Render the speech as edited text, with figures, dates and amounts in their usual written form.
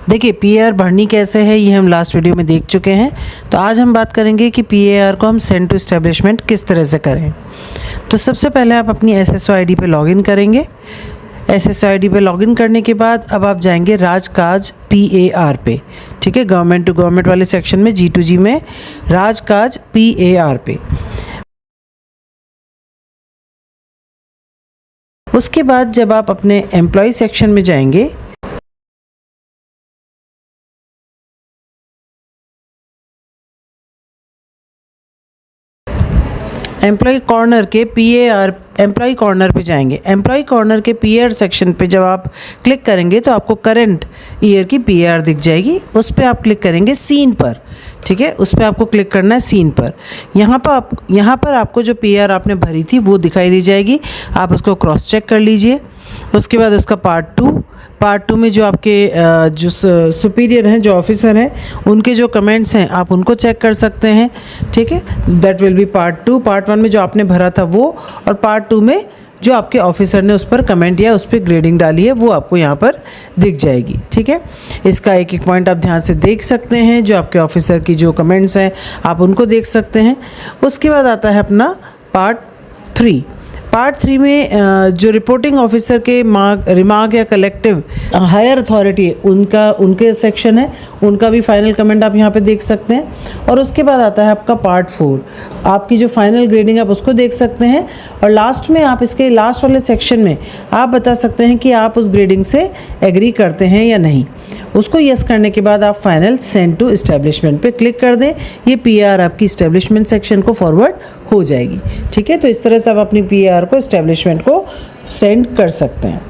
देखिए पीएआर भरनी कैसे है ये हम लास्ट वीडियो में देख चुके हैं। तो आज हम बात करेंगे कि पीएआर को हम सेंड टू एस्टेब्लिशमेंट किस तरह से करें। तो सबसे पहले आप अपनी एसएसओ आईडी पे लॉगिन करेंगे। एसएसओ आईडी पे लॉगिन करने के बाद अब आप जाएंगे राजकाज पीएआर पे, ठीक है, गवर्नमेंट टू गवर्नमेंट वाले सेक्शन में G2G में राजकाज पीएआर पे। उसके बाद जब आप अपने एम्प्लॉय सेक्शन में जाएंगे एम्प्लॉय कॉर्नर के पीएआर एम्प्लॉय कॉर्नर पे जाएंगे। एम्प्लॉय कॉर्नर के पीएआर सेक्शन पे जब आप क्लिक करेंगे तो आपको करंट ईयर की पीएआर दिख जाएगी। उस पर आप क्लिक करेंगे सीन पर, ठीक है, उस पर आपको क्लिक करना है सीन पर। यहाँ पर आपको जो पीएआर आपने भरी थी वो दिखाई दी जाएगी। आप उसको क्रॉस चेक कर लीजिए। उसके बाद उसका पार्ट टू में जो आपके जो सुपीरियर हैं, जो ऑफिसर हैं, उनके जो कमेंट्स हैं आप उनको चेक कर सकते हैं, ठीक है। That will be part two. Part one में जो आपने भरा था वो, और पार्ट टू में जो आपके ऑफिसर ने उस पर कमेंट या उस पर ग्रेडिंग डाली है वो आपको यहाँ पर दिख जाएगी, ठीक है। इसका एक एक पॉइंट आप ध्यान से देख सकते हैं। जो आपके ऑफिसर की जो कमेंट्स हैं आप उनको देख सकते हैं। उसके बाद आता है अपना पार्ट थ्री में जो रिपोर्टिंग ऑफिसर के रिमार्क या कलेक्टिव हायर अथॉरिटी है उनके सेक्शन है, उनका भी फाइनल कमेंट आप यहाँ पे देख सकते हैं। और उसके बाद आता है आपका पार्ट 4, आपकी जो फाइनल ग्रेडिंग आप उसको देख सकते हैं। और लास्ट में आप इसके लास्ट वाले सेक्शन में आप बता सकते हैं कि आप उस ग्रेडिंग से एग्री करते हैं या नहीं। उसको यस करने के बाद आप फाइनल सेंड टू एस्टेब्लिशमेंट पे क्लिक कर दें। ये पीआर आपकी एस्टेब्लिशमेंट सेक्शन को फॉरवर्ड हो जाएगी, ठीक है। तो इस तरह से आप अपनी पीआर को एस्टेब्लिशमेंट को सेंड कर सकते हैं।